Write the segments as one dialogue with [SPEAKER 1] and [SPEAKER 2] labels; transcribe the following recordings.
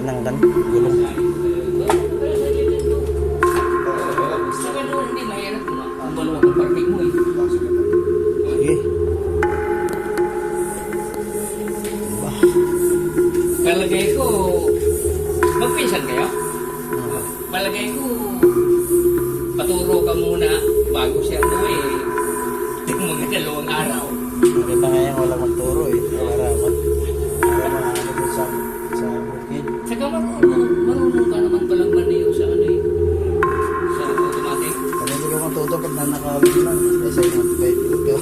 [SPEAKER 1] ng gulong.
[SPEAKER 2] Saka doon, hindi mahirap ang maluwag ang parking mo eh.
[SPEAKER 1] Sige. Bah.
[SPEAKER 2] Palagay ko, magpinsan kayo? Palagay ko, paturo ka muna bago siya umuwi. Yung mga dalawang araw.
[SPEAKER 1] Nakita nga yan, walang magturo eh. Arawan. Arawan doon sa bukid.
[SPEAKER 2] Saka marunong ka naman palang maniyo sa ano eh. Sa automatic.
[SPEAKER 1] Kaya hindi ko matuto pag nanakawin lang. Kasi yung ito.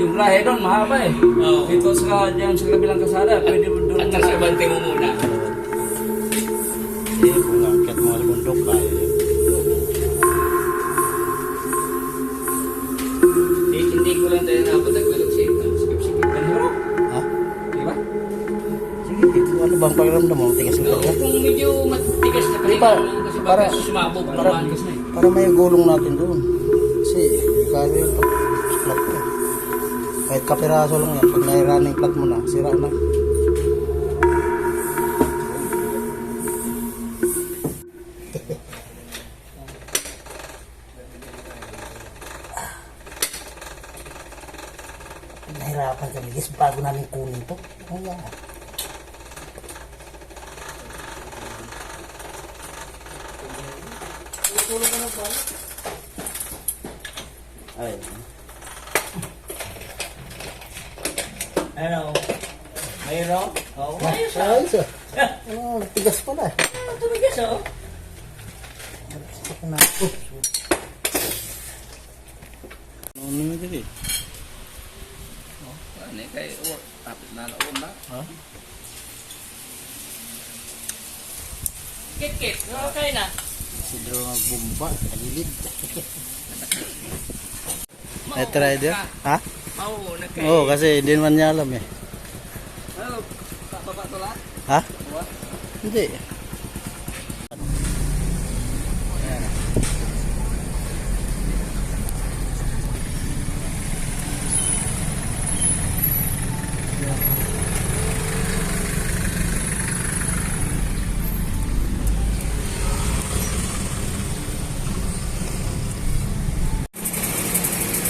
[SPEAKER 3] Yung lahe doon, mahaba eh.
[SPEAKER 2] Oo.
[SPEAKER 3] Dito sa dyan sa kabilang kasada, pwede mo doon.
[SPEAKER 2] At nasabante mo muna.
[SPEAKER 1] Eh, kung akit mo sa bundok ka eh.
[SPEAKER 2] Hindi ko lang tayo napatagbalog sa ito. Skip.
[SPEAKER 3] Ano?
[SPEAKER 1] Ha?
[SPEAKER 3] Di ba?
[SPEAKER 1] Sige, ano bang pakiramdam mo? Tigas mo
[SPEAKER 2] Oo,
[SPEAKER 1] ka?
[SPEAKER 2] kung medyo matigas na pahinga
[SPEAKER 1] Para-
[SPEAKER 2] mo kasi
[SPEAKER 1] para-
[SPEAKER 2] baka sumabog na
[SPEAKER 1] para-
[SPEAKER 2] magas na eh.
[SPEAKER 1] Para may gulong natin doon. Kasi, kaya yung plat ko. Kahit kapiraso lang yan, pag nai-running plat mo na, sira na. Nahirapan kami guys, bago namin kunin to. Kaya, ay,
[SPEAKER 3] Ano? Mayroon? Oo.
[SPEAKER 2] Ayos ah.
[SPEAKER 1] ayos ah. Ano, tigas pala eh.
[SPEAKER 2] Ang tumigas oh.
[SPEAKER 1] Gusto ko na. Ano yung dito eh?
[SPEAKER 2] Ano eh, kay tapit na loob na.
[SPEAKER 1] Ha?
[SPEAKER 2] Kit. Okay na.
[SPEAKER 1] Sidro nga bumba, kalilid. Night rider? Ha?
[SPEAKER 2] Oo, nagkay.
[SPEAKER 1] Oo, kasi hindi naman niya alam eh.
[SPEAKER 2] Ano, bababa to lahat?
[SPEAKER 1] Ha? Hindi.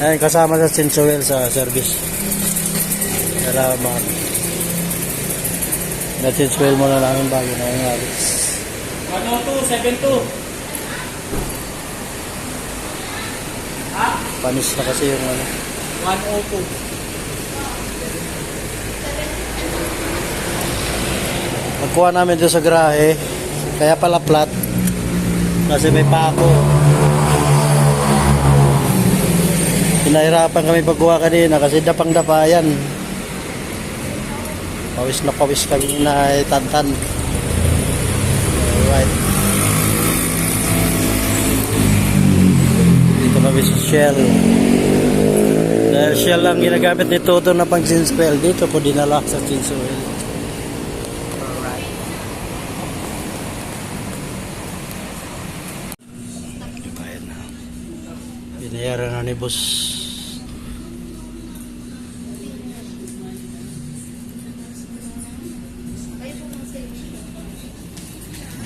[SPEAKER 1] Ayan, kasama sa Chinsuel sa service. Salamat. Na-Chinsuel muna namin bago na yung alis.
[SPEAKER 3] 10272. Ha?
[SPEAKER 1] Panis na kasi yung ano.
[SPEAKER 3] 102.
[SPEAKER 1] Pagkuha namin doon sa garahe, kaya pala flat. Kasi may pako. Pinahirapan kami pagkuha kanina kasi dapang-dapa yan. Pawis na pawis kami na tantan. Alright. Dito kami sa Shell. Dahil Shell lang ginagamit ni Toto na pang Chinsuel. Dito po dinala sa Chinsuel. Binayaran na ni boss.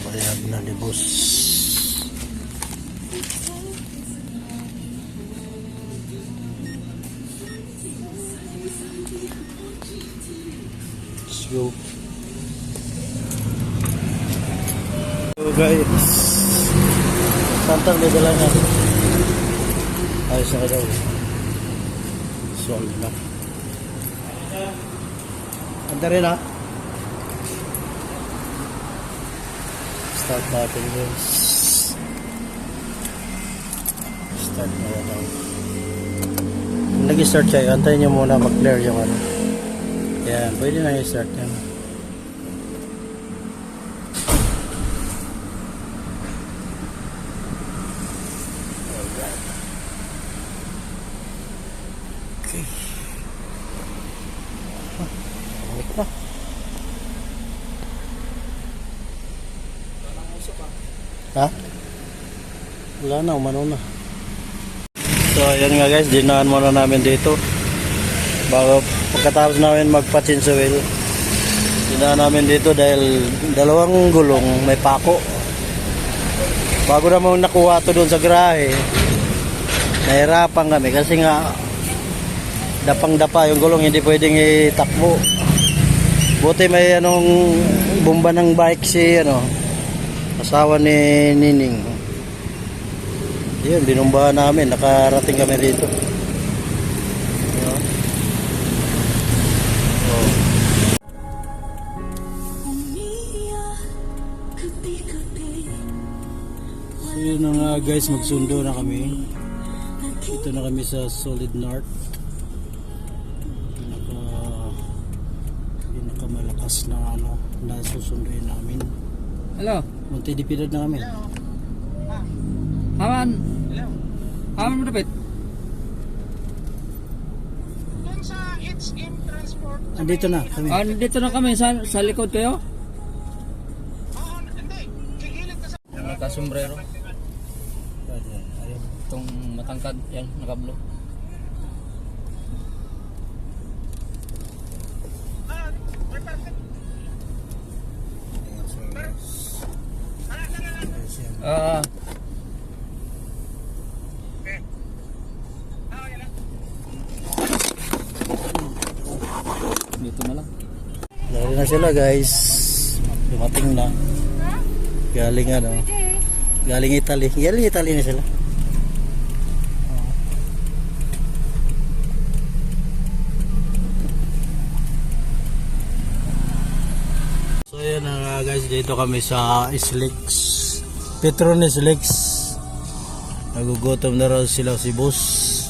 [SPEAKER 1] Bayad na ni boss. Let's go. So guys, santang didala na. Ayos na ka daw. Solve na. Anda rin ha. Start natin guys. Start na yan daw. Kung nag-start siya, antayin nyo muna mag-clear yung ano. Yan, pwede na i-start yan. Okay. Balik na. Ha? Wala na, umano na. So, ayan nga guys, dinaan muna namin dito. Bago pagkatapos namin magpa-Chinsuel, Dinaan namin dito dahil dalawang gulong may pako. Bago naman nakuha to doon sa garahe, nahirapan kami kasi nga dapang-dapa yung gulong, hindi pwedeng itakbo. Buti may bomba ng bike si asawa ni Nining. Yun, binumbahan namin, nakarating kami dito. Ayan. Oh. So yun na nga guys, magsundo na kami. Ito na kami sa Solid North. Pinakamalakas na na susunduin namin.
[SPEAKER 2] Hello.
[SPEAKER 1] Montedipidad na kami.
[SPEAKER 2] Haman. Haman mo dapat.
[SPEAKER 1] Andito na kami.
[SPEAKER 2] Dito na kami sa likod kayo. Naka-sombrero. Itong matangkad, yan, nakablo. Dito na lang.
[SPEAKER 1] Lari na sila guys. Dumating na. Galing galing Italy. Galing Italy na sila. So yun na nga guys, dito kami sa Slicks, Petronas Slicks. Nagugutom na raw sila si Boss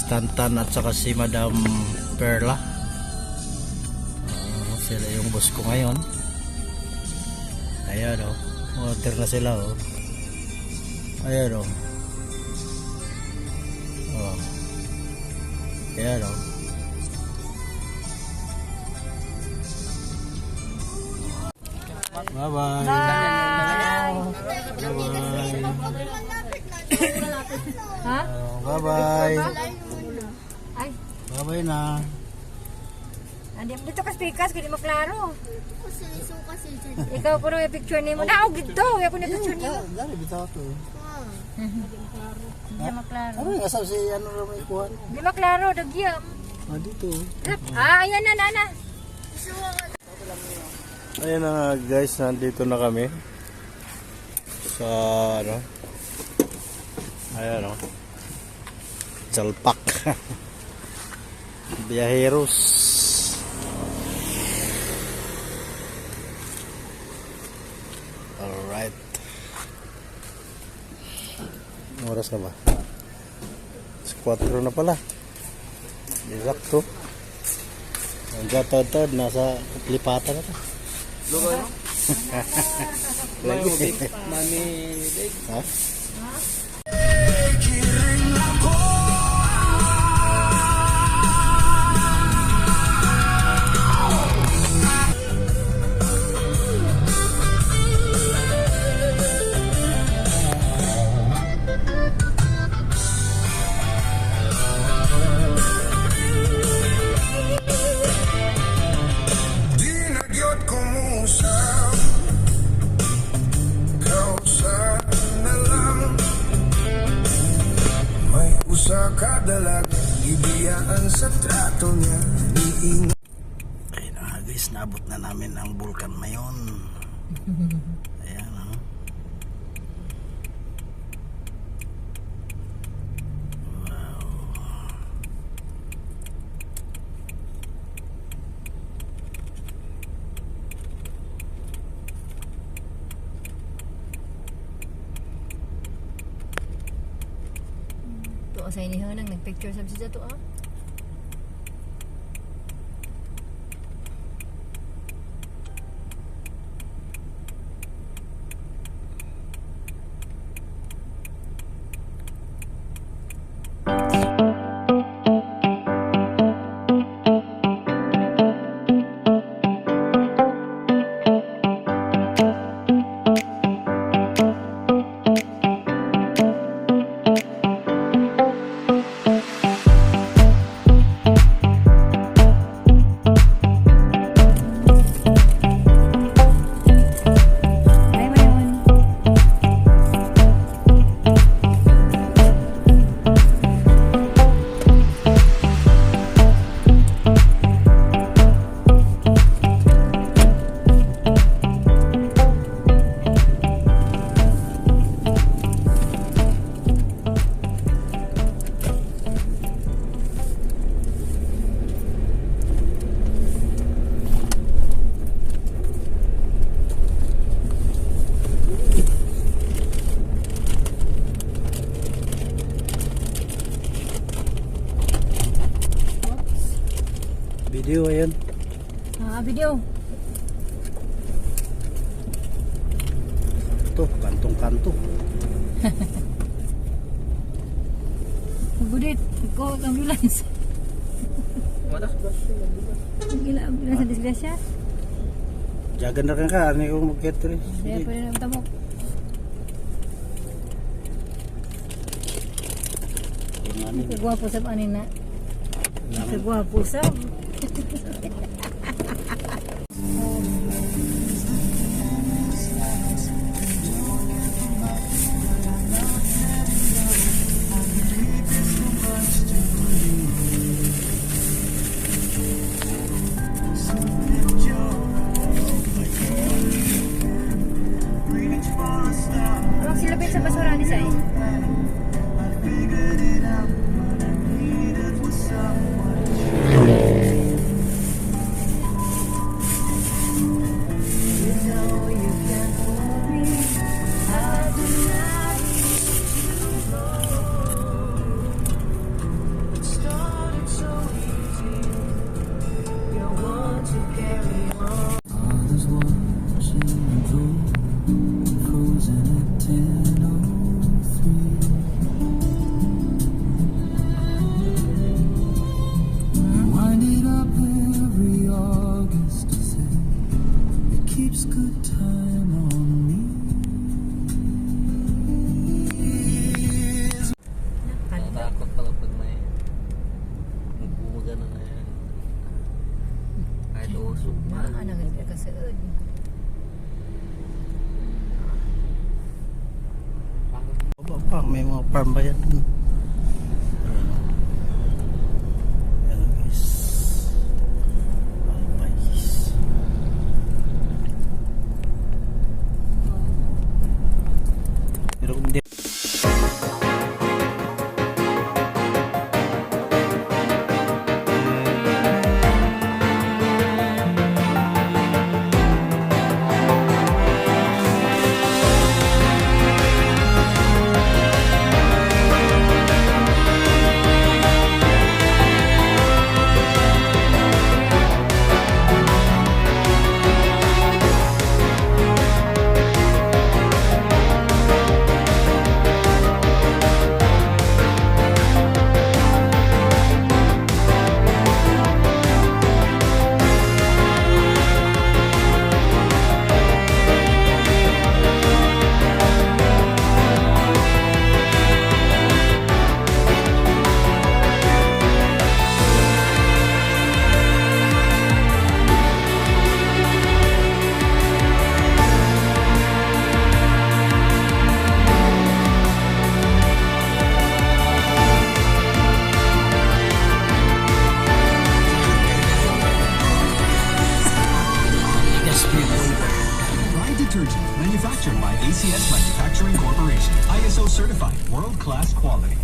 [SPEAKER 1] Tantan at saka si Madam Perla. Sila yung boss ko ngayon. Ayan order na sila ayan ayan bye bye.
[SPEAKER 4] Ha?
[SPEAKER 1] Bye bye.
[SPEAKER 4] Ay,
[SPEAKER 1] Bye bye na.
[SPEAKER 4] dito ka speakers, kaya di mo klaro. Ikaw ko yung picture ni mo. Na, gito. Kaya ko na picture ni mo.
[SPEAKER 1] Dali bitaw to.
[SPEAKER 4] Di mo klaro.
[SPEAKER 1] Ano yung asal si may kuhan?
[SPEAKER 4] Di mo klaro, dagyam.
[SPEAKER 1] Dito.
[SPEAKER 4] Ayan na, nana.
[SPEAKER 1] Ayan na nga guys, nandito na kami sa ayan Jalpak. Biyaheros. Alright. Oras na ba? 4 na pala. Exacto. Ang gatod nasa lipatan na to.
[SPEAKER 2] Lugo no? Mami,
[SPEAKER 1] Ha?
[SPEAKER 5] Sa kadalag, ibiyaan sa trato niya.
[SPEAKER 1] Ayun na guys, naabot na namin ang Vulcan Mayon. Ayan Wow.
[SPEAKER 4] Tuo sa iniho nang nagpicture sa siya to
[SPEAKER 1] Video, ayun.
[SPEAKER 4] Video.
[SPEAKER 1] Ito, kantong-kanto.
[SPEAKER 4] Magudit. Ikaw ang ambulance. Gila, ambulance sa disgrasya.
[SPEAKER 1] Jaga na rin ka, ano yung mag-get rin.
[SPEAKER 4] Kaya pwede na tamo. Kagwapo sa panin na. Kagwapo sa. Huwag silapit sa basura ni Sai.
[SPEAKER 2] Natatakot pala pag may magbumaga na na yan. Kahit usok na.
[SPEAKER 4] Naanagay ka kasaod.
[SPEAKER 1] Baba, may mga farm ba yan? Ayan. Ayan guys. Alpais. Pero kung di
[SPEAKER 6] Bride detergent manufactured by ACS Manufacturing Corporation. ISO certified, world-class quality.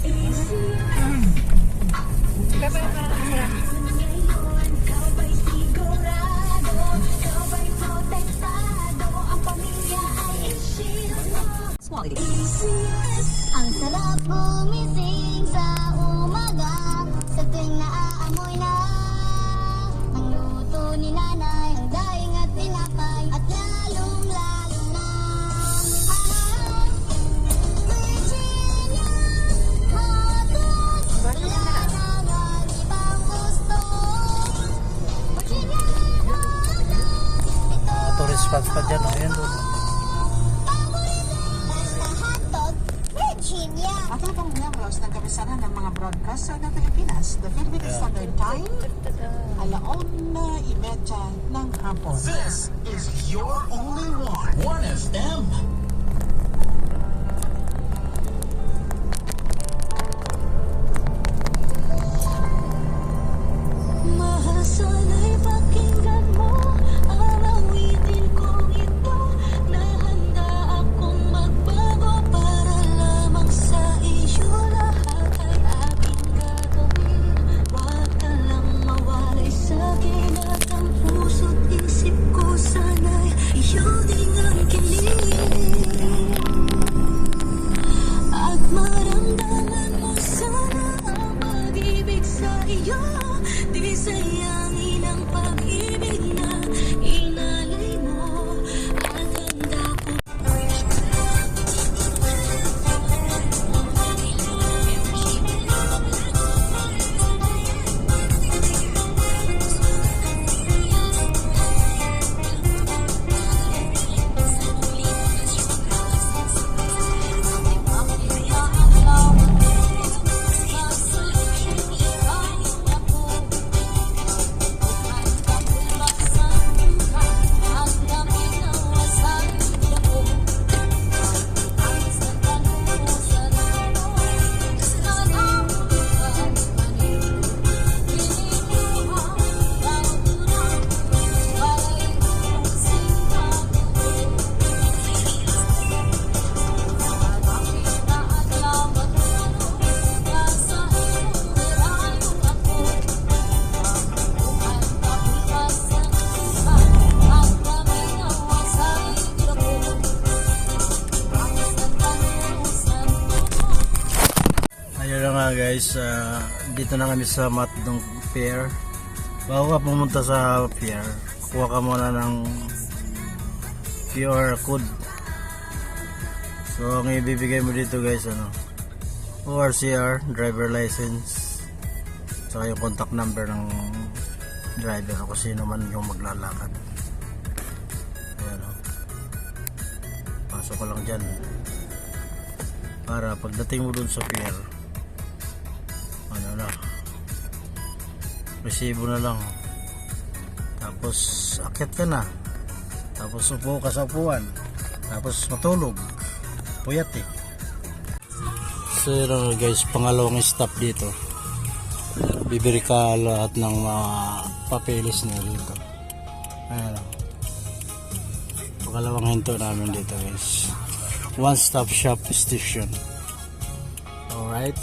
[SPEAKER 7] Ang sarap gumising sa umaga sa tuwing naaamoy na ang luto ni nanay, ang daing at tinapay at lalong-lalo na Virginia Hotdog, wala nang ibang gusto. Virginia Hotdog,
[SPEAKER 1] auto response pa dyan, ayan doon.
[SPEAKER 7] Virginia.
[SPEAKER 8] At itong miyembros ng Komisyonan ng mga Broadcaster ng Pilipinas, the Philippine Standard Time, 1:30 ng hapon.
[SPEAKER 6] This is your only one. 1FM.
[SPEAKER 7] Mahal sana'y pakinggan mo ang awitin kong ito na handa akong magbago para lamang sa iyo. Lahat ay aking gagawin. Huwag ka lang mawalay sa'kin at ang puso't isip ko sana'y iyo din ang kilig. At maramdaman mo sana ang pag-ibig sa iyo. Di sayangin ang
[SPEAKER 1] Yun na nga guys, dito na kami sa Matnog Pier. Bago ka pumunta sa pier, kuha ka muna ng QR code. So ang ibibigay mo dito guys, ORCR, driver license, saka yung contact number ng driver o kung sino man yung maglalakad. Ayan, pasok ko lang dyan para pagdating mo dun sa pier, resibo na lang, tapos akit ka na, tapos upo ka sa upuan, tapos matulog, puyat eh. So yun guys, pangalawang stop dito, bibili ka lahat ng mga papeles nila dito. Ayan, pangalawang hinto namin dito guys, one stop shop station. Alright,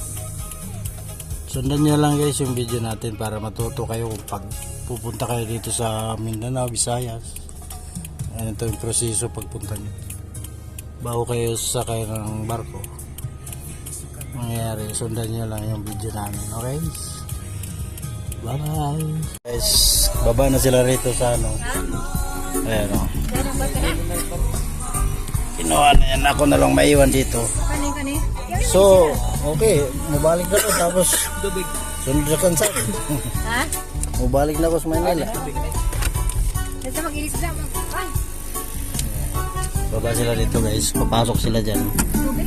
[SPEAKER 1] sundan nyo lang guys yung video natin para matuto kayo kung pag pupunta kayo dito sa Mindanao, Visayas. Ayan, ito yung proseso pagpunta nyo bago kayo sakay ng barko. Mangyayari, sundan nyo lang yung video namin. Okay, bye bye guys, baba na sila rito sa ayan o, kinuha na yan, ako na lang maiwan dito.
[SPEAKER 4] Kani.
[SPEAKER 1] So, okay, mabalik na ko tapos sunod sa kansan.
[SPEAKER 4] Ha?
[SPEAKER 1] Mabalik na ko sa Manila.
[SPEAKER 4] Kasi mag-ilis lang. Ay,
[SPEAKER 1] Baba sila dito guys, papasok sila dyan.
[SPEAKER 4] tubig.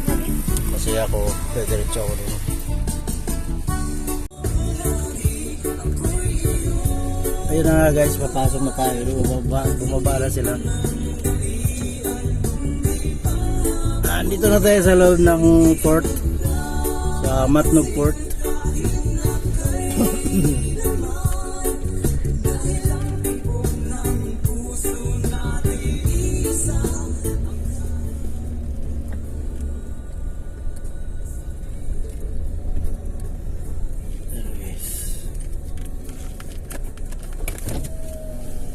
[SPEAKER 1] Kasi ako, diretso ako dito. Ayun na nga guys, papasok na tayo. Bumaba na sila. Dito na tayo sa loob ng port, sa Matnog Port.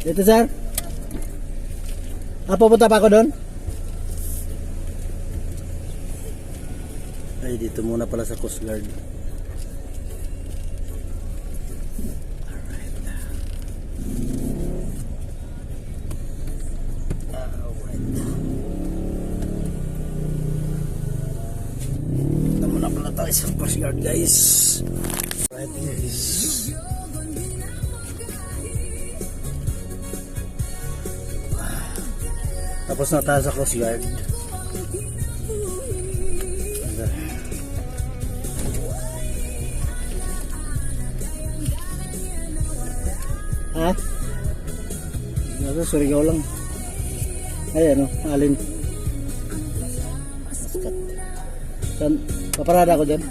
[SPEAKER 1] Dito sir? Pupunta pa ako doon? Ay, dito muna pala sa Coast Guard. Alright. Dito muna pala tayo sa Coast Guard guys. Alright guys. Tapos na tayo sa Coast Guard. Ha? Nasa Surigao lang. Ayan alin. Saan? Paparada ako dyan.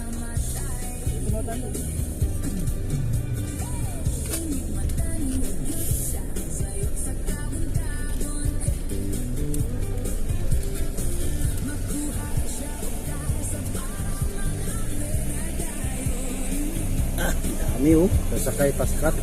[SPEAKER 1] Dami sasakay paskat.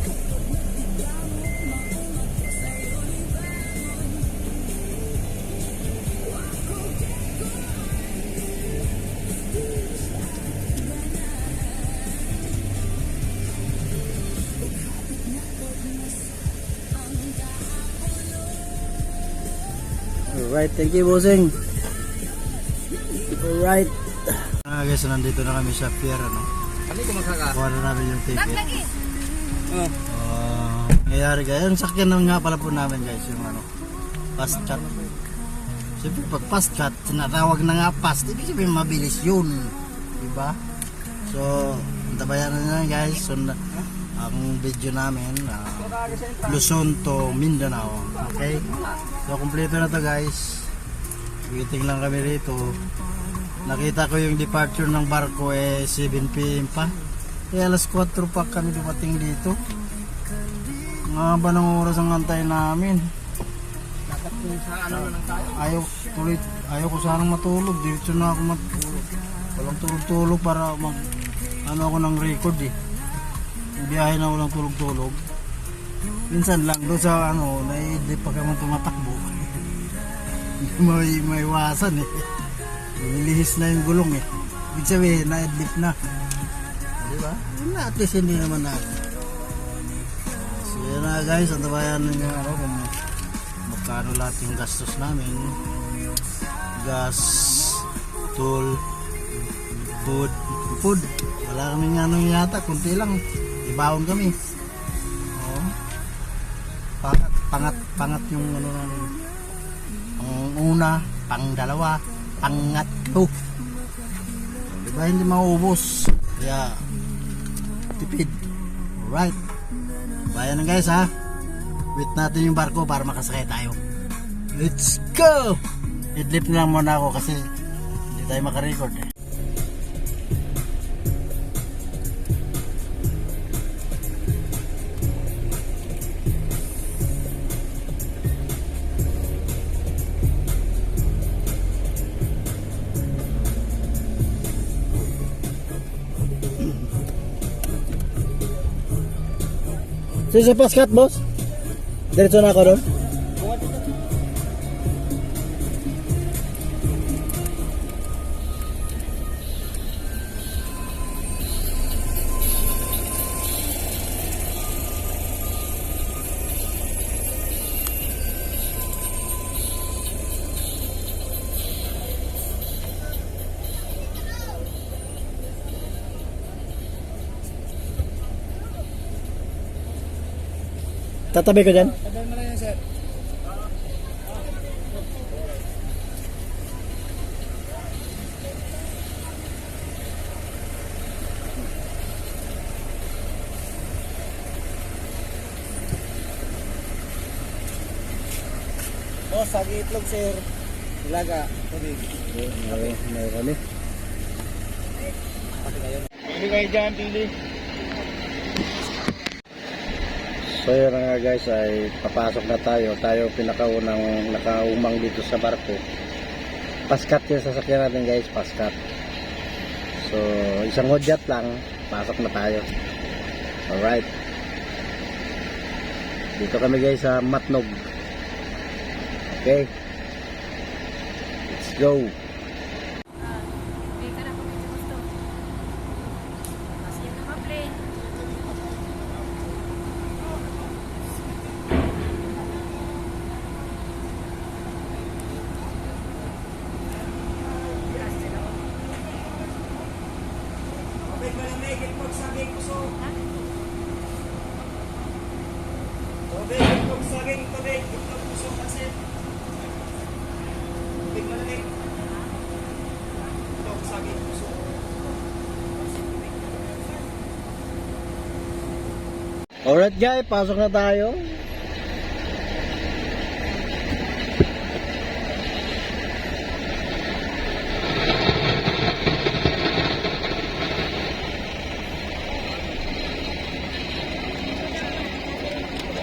[SPEAKER 1] Alright, thank you bossing. Alright guys, nandito na kami sa pier.
[SPEAKER 2] Kami kumasaka.
[SPEAKER 1] Kuha na namin yung ticket. Nangyayari guys, yung sakyan naman nga pala po namin guys, yung fast cut. Siyempre pag fast cut, tinatawag na nga fast, ibig sabihin mabilis yun, diba? So tabayan na guys. So, ang video namin Luzon to Mindanao. Okay, so kompleto na to guys. Waiting lang kami rito. Nakita ko yung departure ng barko 7 PM pa. Alas 4 pa kami dumating dito. Nga ba ng oras ang antay namin? Ayaw ko sanang matulog. Dito na ako matulog. Walang tulog-tulog para ako ng record eh. Biyahe na walang tulog-tulog. Minsan lang doon sa naidip pa kami tumatakbo. may iwasan eh. Nilihis na yung gulong eh. Ibig sabihin, na-adlip na. di ba? Yun na, at least hindi naman na. So yun na guys, ang tabayan nyo ano, kung magkano lahat yung gastos namin. Gas, tool, food. Wala kaming ano yata, kunti lang. Ibawon kami. Oo. Pangat yung ano namin. Ang una, pangdalawa, pangatlo. Diba hindi maubos? Kaya tipid. Alright. Bayan na guys ha. Wait natin yung barko para makasakay tayo. Let's go! Idlip na lang muna ako kasi hindi tayo makarecord eh. Sisi paskat boss? Diretso na ako doon? Tatabi ko dyan?
[SPEAKER 3] Tabi mo lang yan, sir.
[SPEAKER 1] Boss, sagi itlog sir. Ilaga. Tubig. Meron eh.
[SPEAKER 3] Pili kayo dyan, pili.
[SPEAKER 1] So yun nga guys, ay papasok na tayo. Tayo pinakaunang nakaumang dito sa barko. Paskat yung sasakyan natin guys, paskat. So isang hudyat lang, pasok na tayo. Alright. Dito kami guys sa Matnog. Okay. Let's go.
[SPEAKER 4] Hindi ka na kung medyo gusto. Kasi yun naman plain.
[SPEAKER 3] Tubig malamig, itlog saging puso. Tubig, itlog saging, tubig, itlog puso, pansit. Tubig malamig. Itlog saging puso.
[SPEAKER 1] Alright guys, pasok na tayo.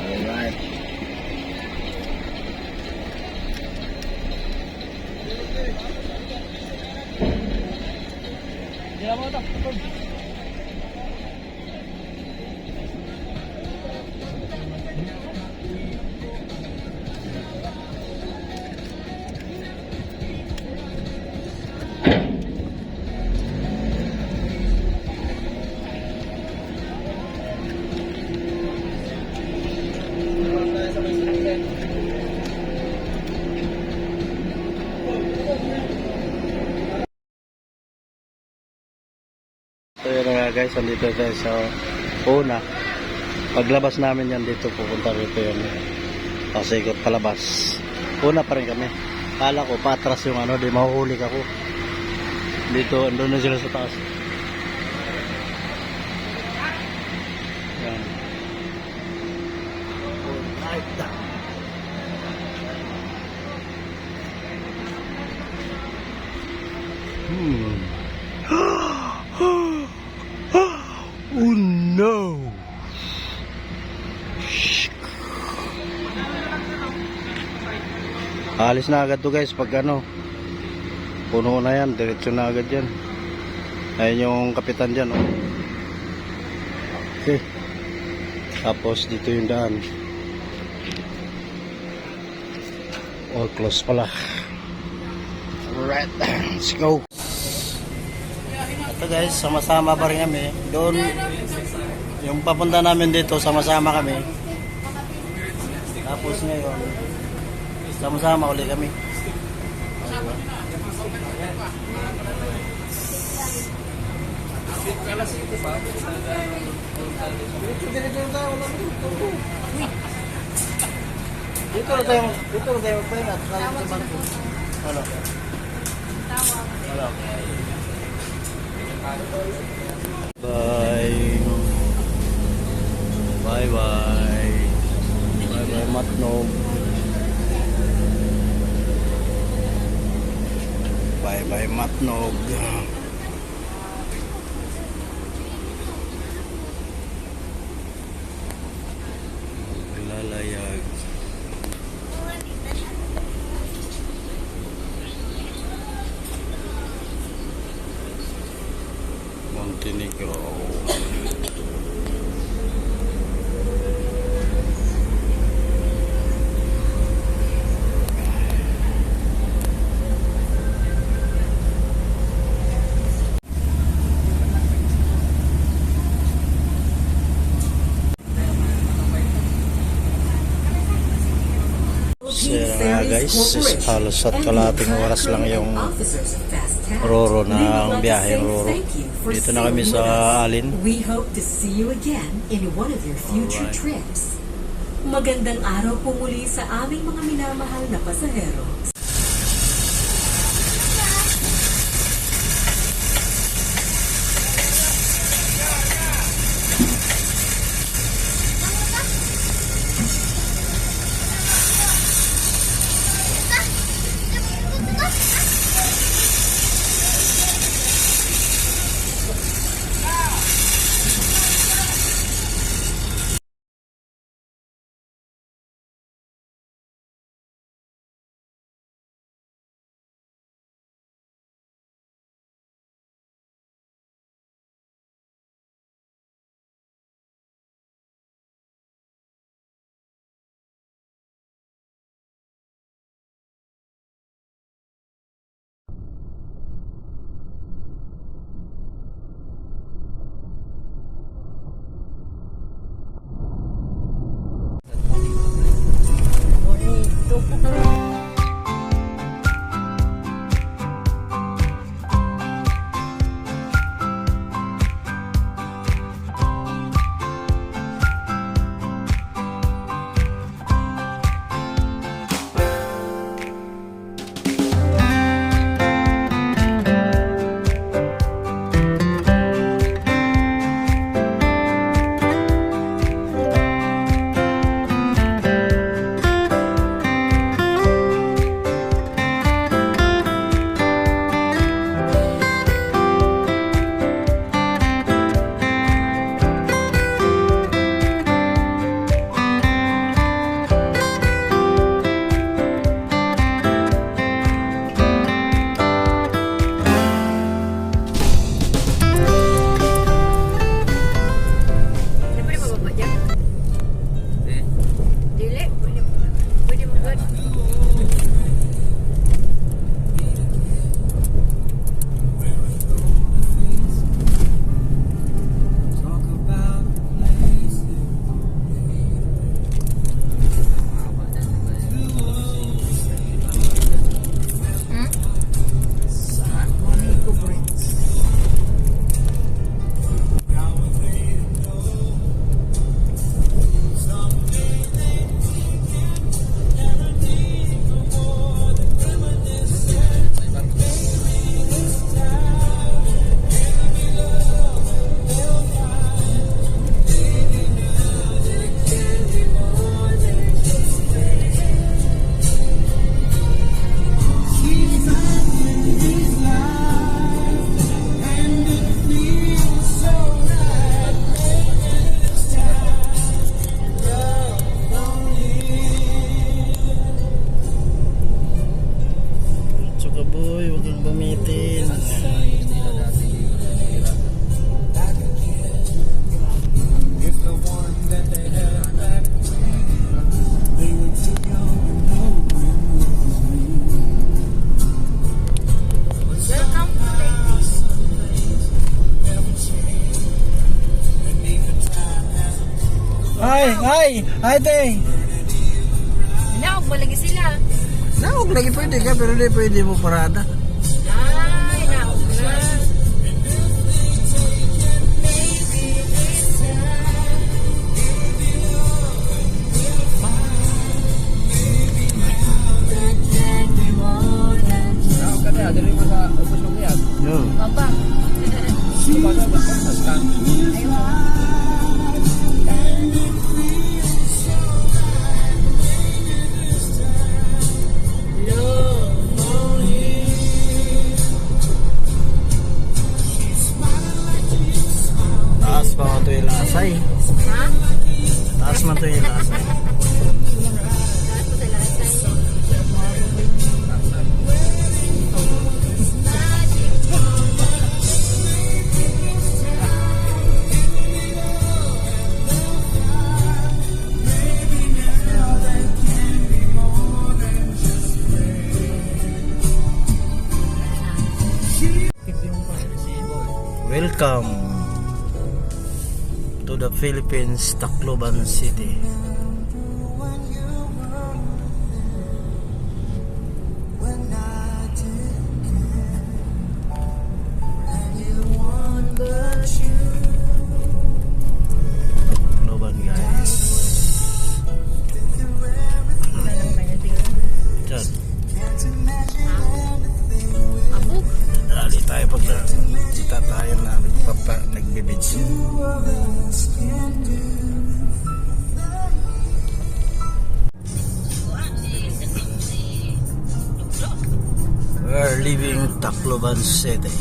[SPEAKER 1] Alright.
[SPEAKER 3] Hindi mo ito.
[SPEAKER 1] So yun nga guys, andito tayo sa una. Paglabas namin yan dito, pupunta rito yun. Kasi ikot palabas. Una pa rin kami. Kala ko patras yung ano, di mahuhuli ako. Dito, andun na sila sa taas. Yan. Alright na. Oh no! Alis na agad to guys pag ano puno na yan, diretso na agad yan. Ayun yung kapitan dyan oh. Okay. Tapos dito yung daan. Oh, close pala. Alright, let's go. Ito guys, sama-sama pa rin kami. Doon, yung papunta namin dito, sama-sama kami. Tapos ngayon, sama-sama ulit kami. Dito na tayo magpahinga. Ano? Ano? Bye. Bye bye. Bye bye Matnog. Bye bye Matnog. Lalayag. Montenegro. Sira nga guys, halos at kalating oras lang yung Roro ng biyaheng Roro. Dito na kami sa Alin.
[SPEAKER 9] We hope to see you again in one of your future
[SPEAKER 1] Alright.
[SPEAKER 9] trips. Magandang araw po muli sa aming mga minamahal na pasahero.
[SPEAKER 1] Ay, te.
[SPEAKER 4] Naog, malagi sila.
[SPEAKER 1] Naog lagi pwede ka, pero di pwede mo parada.
[SPEAKER 4] Ay, naog na.
[SPEAKER 1] Yo.
[SPEAKER 4] Papa.
[SPEAKER 1] Taas pa mo ito yung lasay.
[SPEAKER 4] Ha?
[SPEAKER 1] Taas mo ito yung lasay.
[SPEAKER 4] Lahat po sa lasay.
[SPEAKER 1] Welcome to the Philippines, Tacloban City. Tacloban, guys. Diyan.
[SPEAKER 4] Abuk.
[SPEAKER 1] Dali tayo pag kita tayo na nagbibidyo. We're leaving Tacloban City.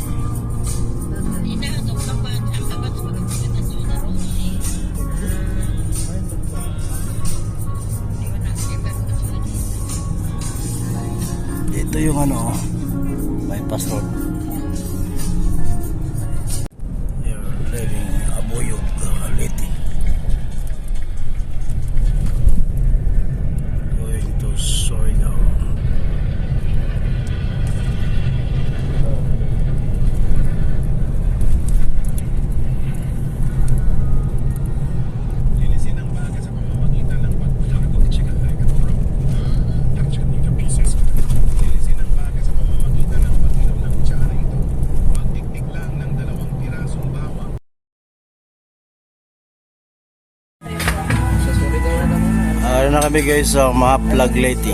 [SPEAKER 1] Ito yung ano, bypass road. You're leaving Abuyog, Leyte. Going to Surigao.
[SPEAKER 5] Linisin ang baga sa pamamagitan ng pagkakaroon ng chikahay katulong. Linisin ang baga sa pamamagitan ng pag-inom ng kutsara ito. Magtiktik lang ng 2 pirasong bawang.
[SPEAKER 1] Ano na kami guys sa Mahaplag, Leyte.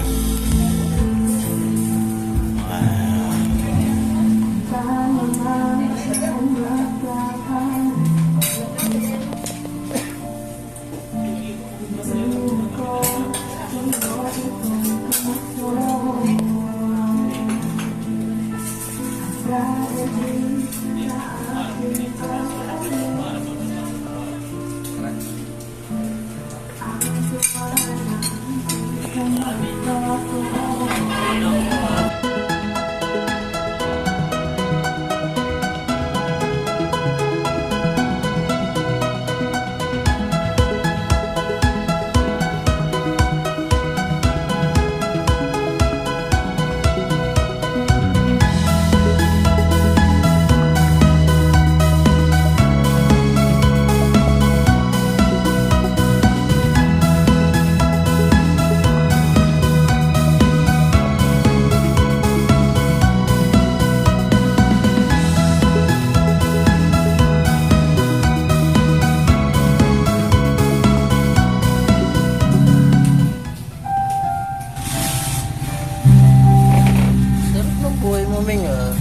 [SPEAKER 1] Sarap ng buhay mo, Ming, ah.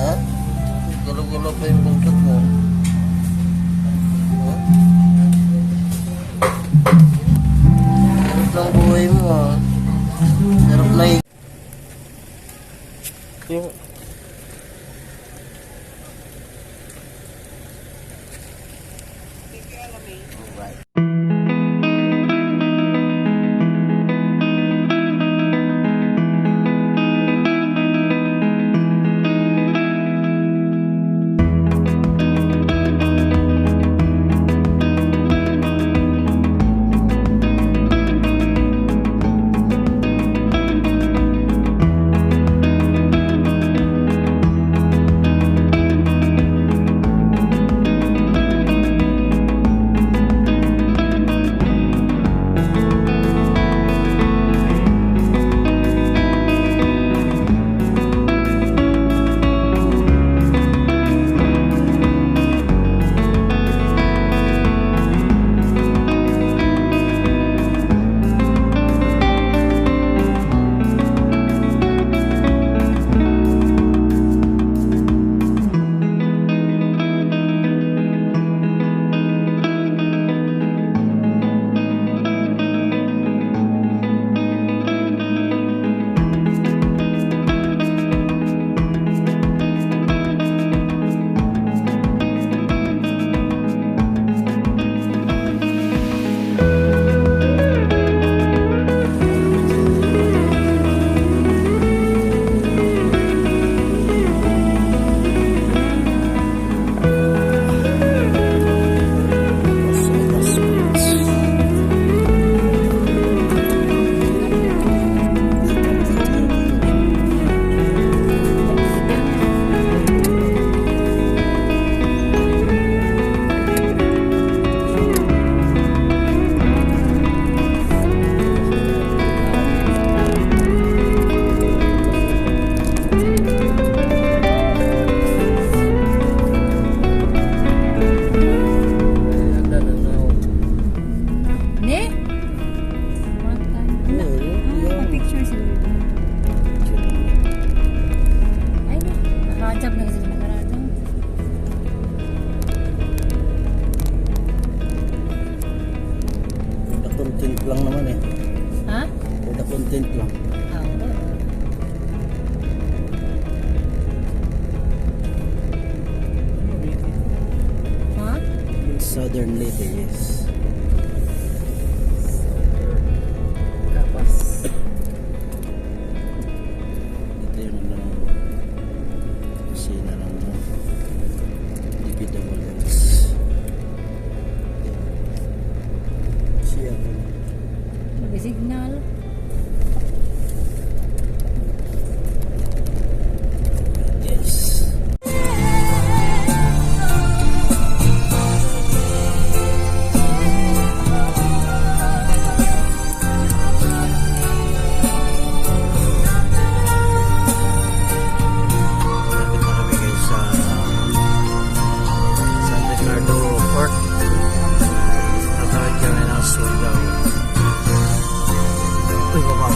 [SPEAKER 1] Ha? Gulo-gulo pa yung bungkot mo. Ha? Sarap ng buhay mo, ah. Sarap na yung... Southern Ladies.
[SPEAKER 2] Kapas.
[SPEAKER 1] Ito yung kusina ng DPWS. Siya po.
[SPEAKER 4] May signal.
[SPEAKER 1] Yes. Malapit na kami guys sa San Ricardo Port. Tatawid kami ng Surigao. Uy, baba.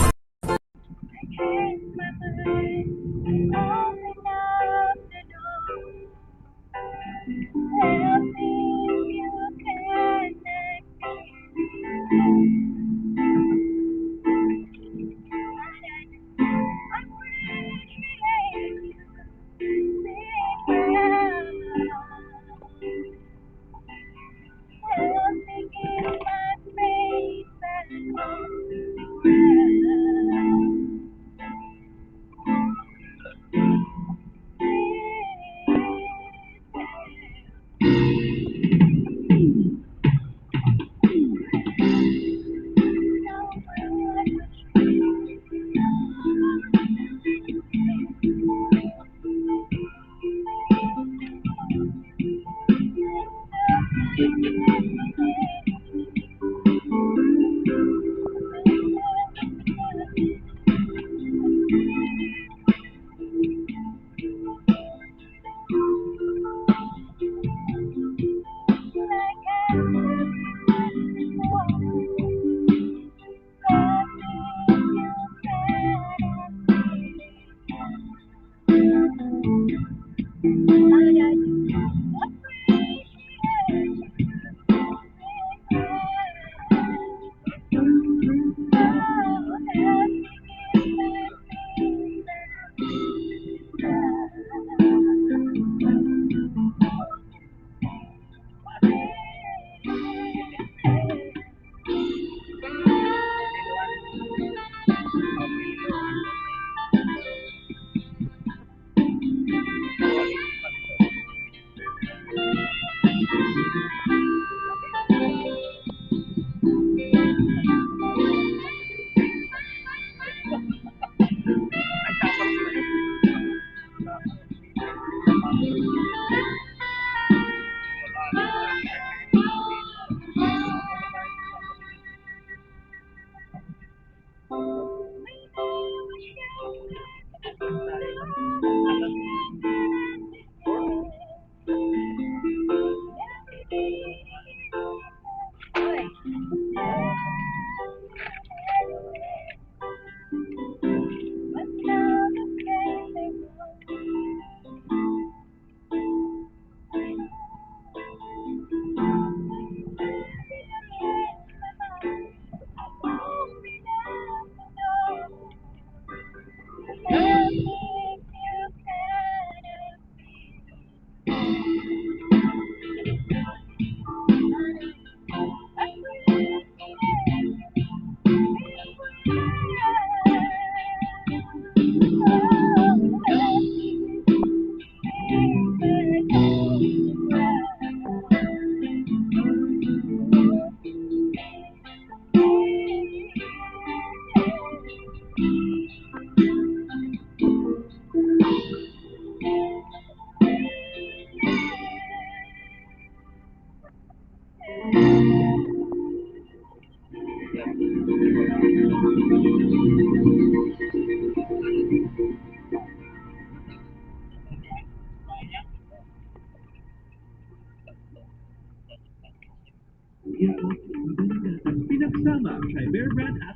[SPEAKER 6] Pinagsama kay Bear Brand at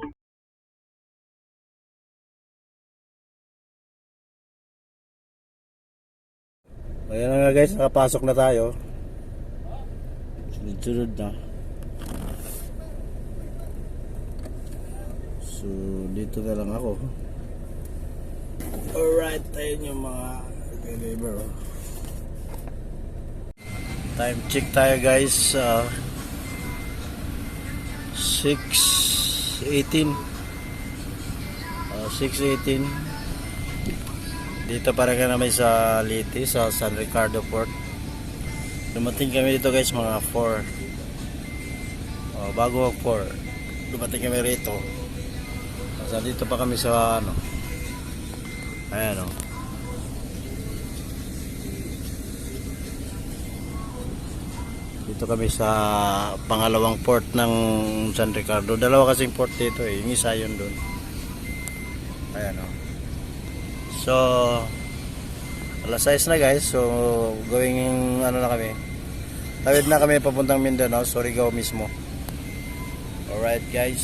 [SPEAKER 1] Ayan na nga guys, nakapasok na tayo. Sunod-sunod na. So, dito na lang ako. Alright, ayun yung mga deliver. Time check tayo guys. 6:18. 6:18. Dito para ka naman sa Liti, sa San Ricardo Port. Dumating kami dito guys mga 4. Bago 4. Dumating kami rito. So, dito pa kami sa ano. Ayan o. Dito kami sa pangalawang port ng San Ricardo. Dalawa kasing port dito eh. Yung isa yun dun. Ayan o. So, alas 6 na guys. So, going ano na kami. Tawid na kami papuntang Mindanao. Surigao mismo. Alright guys.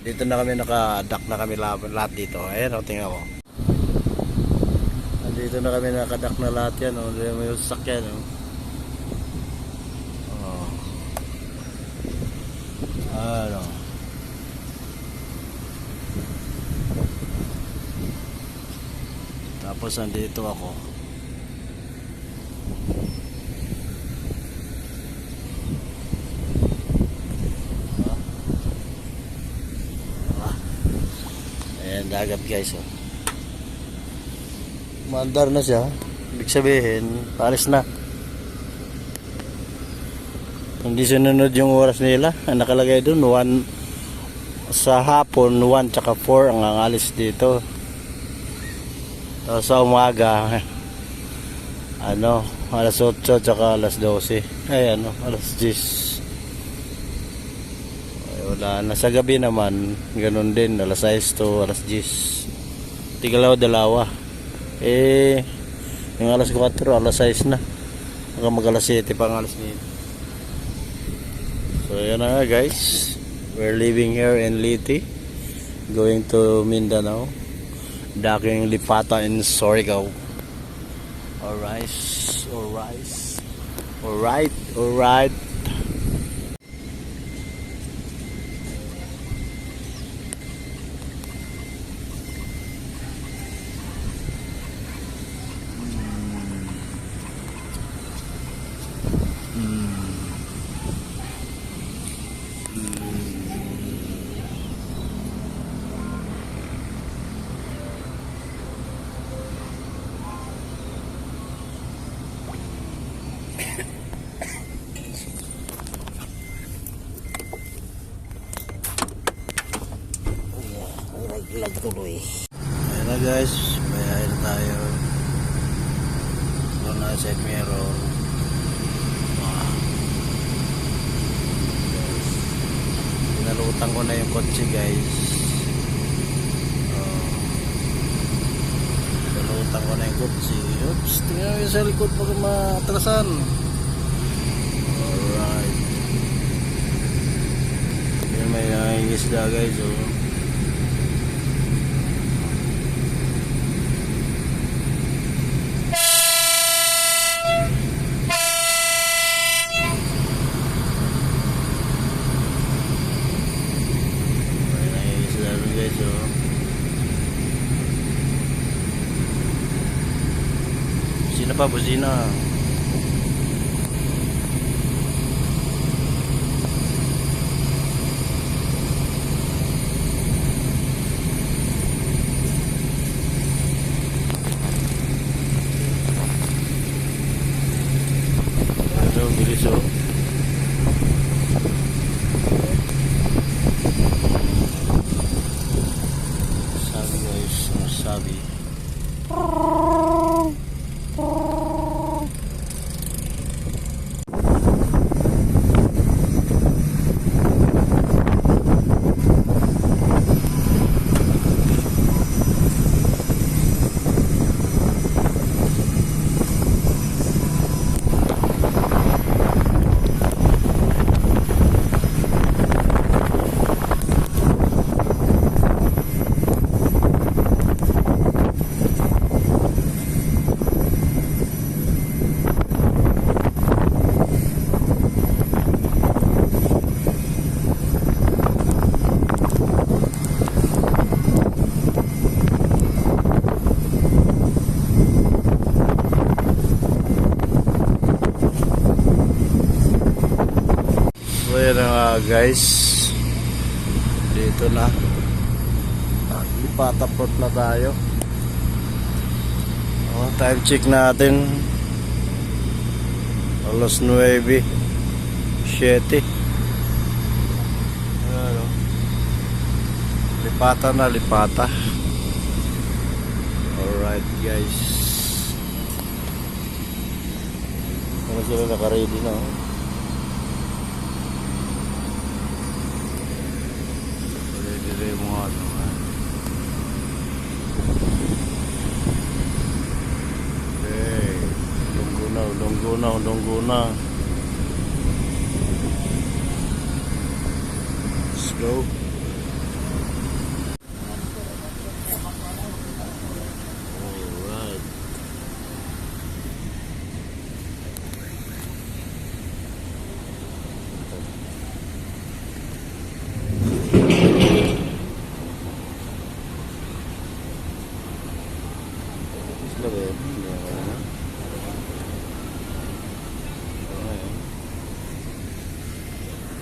[SPEAKER 1] Dito na kami naka-dock na kami lahat dito. Ayan o, tingnan ko. Dito na kami naka-dock na lahat yan o. May sasakyan o. Ano. Tapos andito ako. Ayan, dagat guys oh. Mandar na siya. Ibig sabihin, paris na. Hindi sunod yung oras nila. Ang nakalagay dun 1 sa hapon 1 tsaka 4 ang alis dito. Sa umaga ano alas 8 tsaka alas 12. Ay ano alas 10. Ay, wala na. Sa gabi naman ganun din alas 6 to alas 10. Tigalaw-dalawa. Yung alas 4 alas 6 na. Hanggang mag alas 7 pa ang alas nito. So yan na nga guys, we're living here in Liti, going to Mindanao, docking Lipata in Surigao. Alright. Tuloy. Ayan na guys, bayahin na tayo. Ito na side mirror. Pinalutang ko na yung kotse guys. Pinalutang ko na yung kotse. Oops, tingnan mo yung sa likod baka matrasan. Alright. Yan may nangingisda guys oh. Busina. Aduh, bilis oh. Sabi guys, sabi. Ayan na nga guys. Dito na. Ipatapot na tayo. Time check natin. Alas 9:07. Ano? Lipata na lipata. Alright guys. Ano sila naka-ready na? Ready mo nga ito. Okay. Lunggo na. Let's go. Alright. Sila ba yun? Hindi ako na.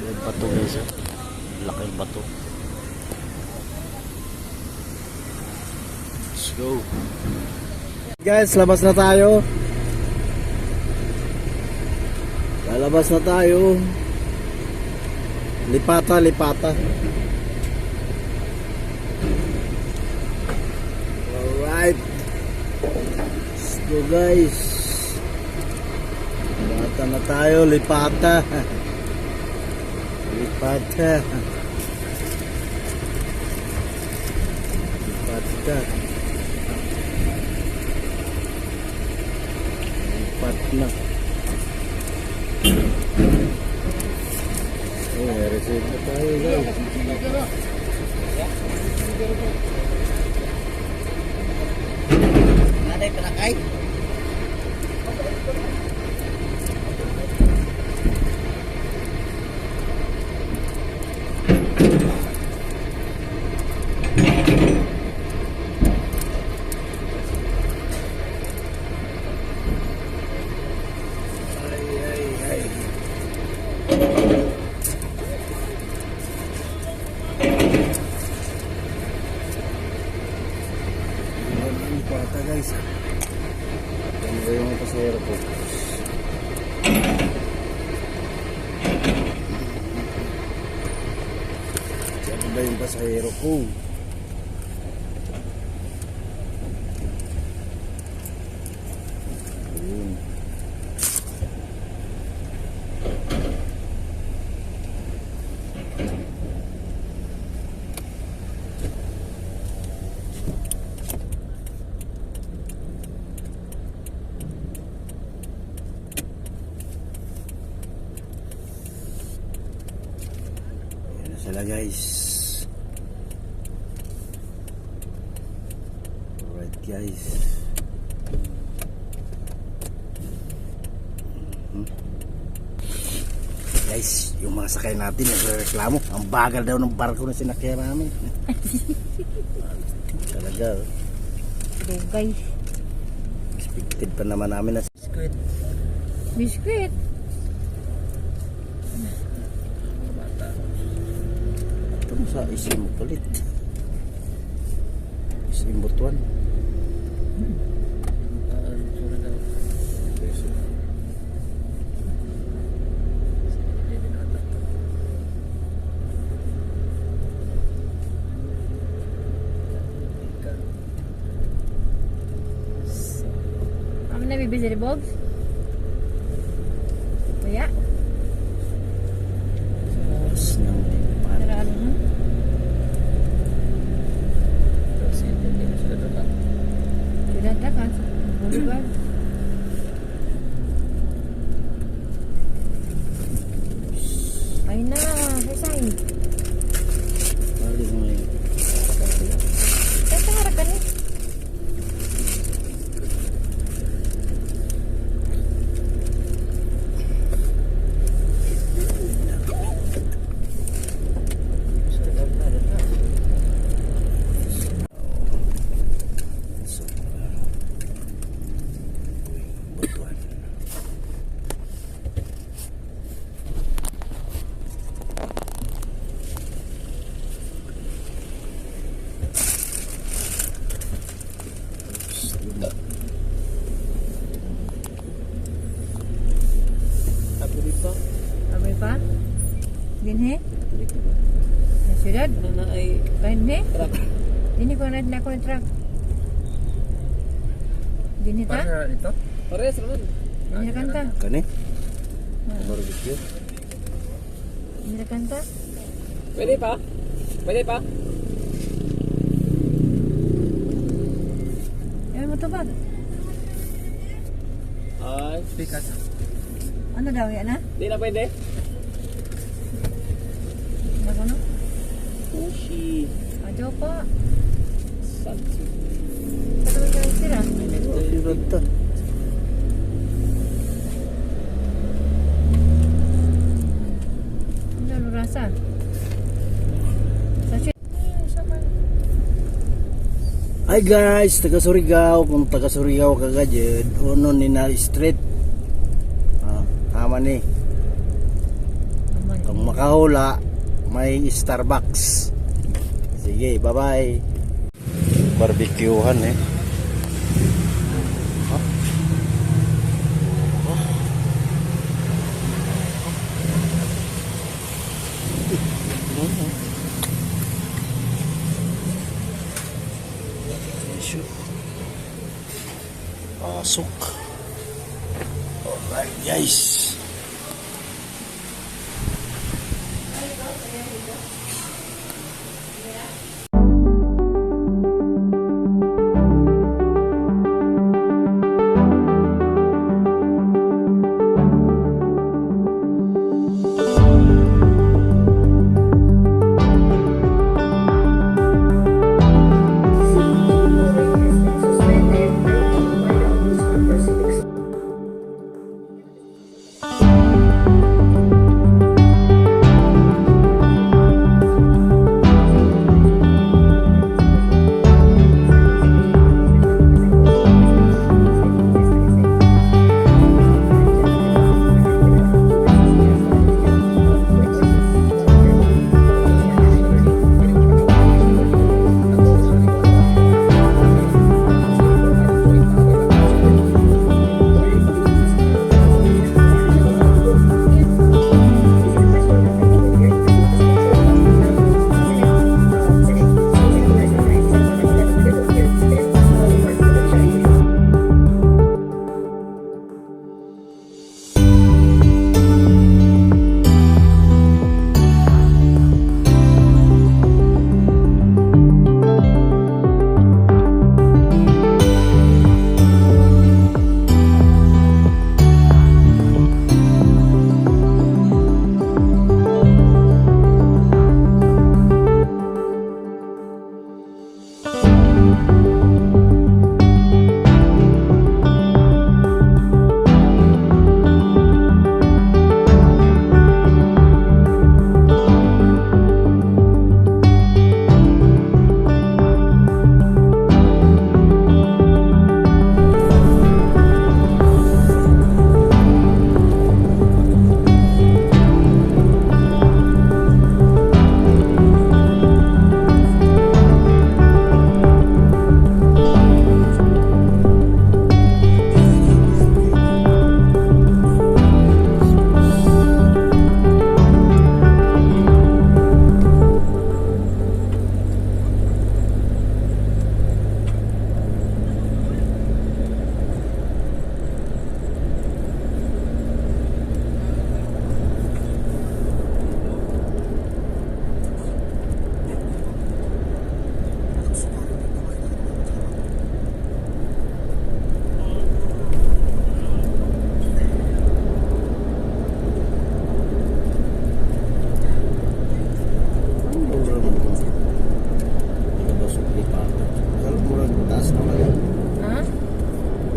[SPEAKER 1] Yung bato guys, laking bato. Let's go guys, labas na tayo. Lalabas na tayo. Lipata. Alright, let's go guys. Lipata na tayo. Lipata. Na. Receive na tayo guys. Nanay panakay. Lipata guys. Yan ba yung pasahero ko? Yan ba yung pasahero ko? Ayun. Sila guys. Alright guys. Guys, yung mga sakay natin nagreklamo. Ang bagal daw ng barko na sinakyan namin. Talaga.
[SPEAKER 4] Okay, guys.
[SPEAKER 1] Expected pa naman namin na
[SPEAKER 4] Biscuit.
[SPEAKER 1] sa isim palit. Isim butuan.
[SPEAKER 4] Kamu na bibisi di Bogs? Kuya?
[SPEAKER 1] Mas nang lipat.
[SPEAKER 4] Tara ano? Sudah kan? Boulevard. Ay na, Husay.
[SPEAKER 1] Balik mo yun.
[SPEAKER 4] Kaya harap ka ni. Abay pa? Dinhe? Sa syudad?
[SPEAKER 2] Na ay
[SPEAKER 4] Dinhe?
[SPEAKER 2] truck.
[SPEAKER 4] Dinhe ko na ako ng truck. Dinhe ta?
[SPEAKER 3] ito?
[SPEAKER 2] Parehas naman.
[SPEAKER 4] Dinhe na kanta?
[SPEAKER 1] Kani? Barbecue.
[SPEAKER 4] Dinhe na kanta?
[SPEAKER 2] Pwede pa? Pwede pa?
[SPEAKER 4] Ayaw mo to ba?
[SPEAKER 2] Ay,
[SPEAKER 3] Pikas.
[SPEAKER 4] Ano daw yan na?
[SPEAKER 2] di na pwede?
[SPEAKER 4] Ano no?
[SPEAKER 2] Sushi.
[SPEAKER 4] Adyo po.
[SPEAKER 2] Satsu.
[SPEAKER 4] Patawag ka lang sila.
[SPEAKER 1] Sirad ta.
[SPEAKER 4] Ano rasa? Sa syudad.
[SPEAKER 1] Hi guys, taga Surigao. Kung taga Surigao ka gadget, uno ni na street. Tama ni. Kung makahula, may Starbucks. Sige, bye-bye. Barbecuehan eh. Pasok. Alright guys.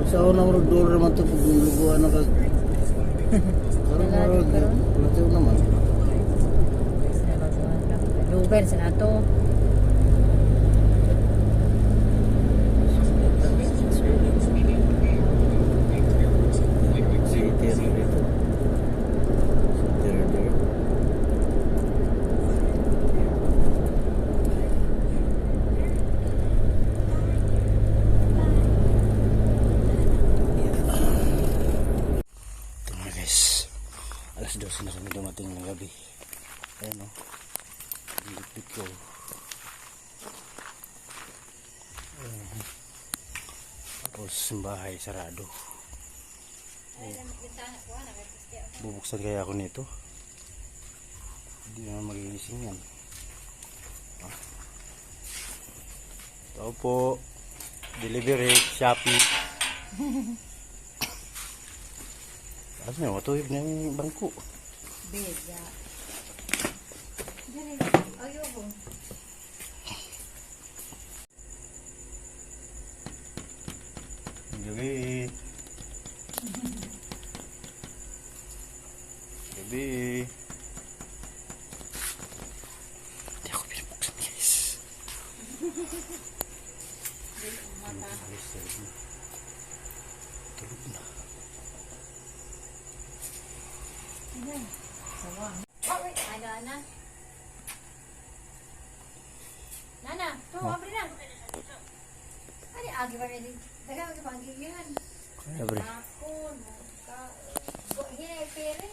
[SPEAKER 1] Sa una mo doon naman ito pag luguan na kag. Karon naman.
[SPEAKER 4] Lugar sa nato.
[SPEAKER 1] Alas 12 na kami dumating ng gabi. Ayan o. Ligpit ko. Ayan. Tapos bahay sarado. Bubuksan kaya ako nito. Hindi naman magigising yan. Ito po. Delivery, Shopee. Ano na, matuyog na yung bangko.
[SPEAKER 4] Bega. Ayoko.
[SPEAKER 1] Gabi. Gabi. Hindi ako pinabuksan, guys. Tulog na.
[SPEAKER 4] Ay, Nana. Nana, tumabri na. Ano, agi ba rin? Daga, magpanggigihan.
[SPEAKER 1] Abre.
[SPEAKER 4] Ako, hinay pere.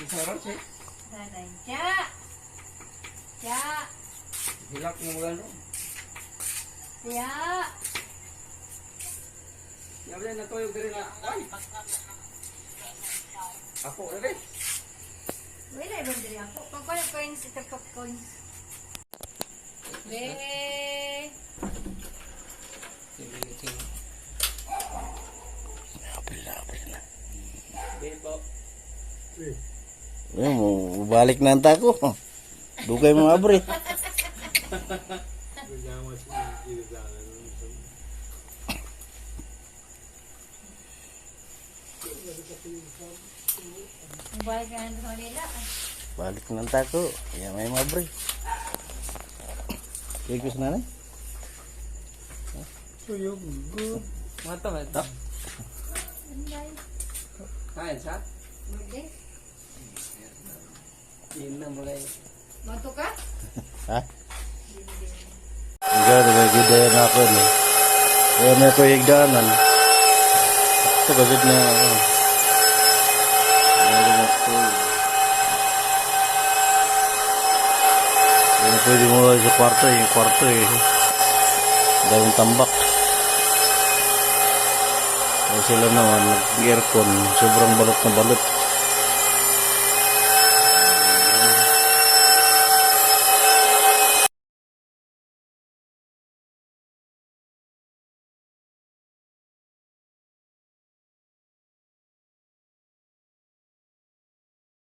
[SPEAKER 2] Isaron siya.
[SPEAKER 4] Nanay, Cha! Cha!
[SPEAKER 2] Hilak mo gano.
[SPEAKER 4] Cha!
[SPEAKER 2] Yabi na tuyog diri na. Ay. Ako rin.
[SPEAKER 4] Wala, ibang diri ako. Pagkulang coins, ito pag coins. Be!
[SPEAKER 1] Apil na.
[SPEAKER 2] Bebo.
[SPEAKER 1] Ayan mo, balik na ang tako. Dugay mo abre.
[SPEAKER 4] Balik ka na sa Manila.
[SPEAKER 1] Balik na ang tako. Ayan may mabre. Kaya na nanay.
[SPEAKER 2] Mata mata. Kain sa?
[SPEAKER 4] Birthday?
[SPEAKER 2] Ina mulai.
[SPEAKER 4] Mato ka?
[SPEAKER 1] Ha? Enggak, nagagidaya na ako ni. Kaya na ito higdanan. Ito kagad na ako. Hindi pwede mo sa kwarto eh. Yung kwarto eh. Daming tambak. Kaya sila naman, nag-aircon. Sobrang balot na balot.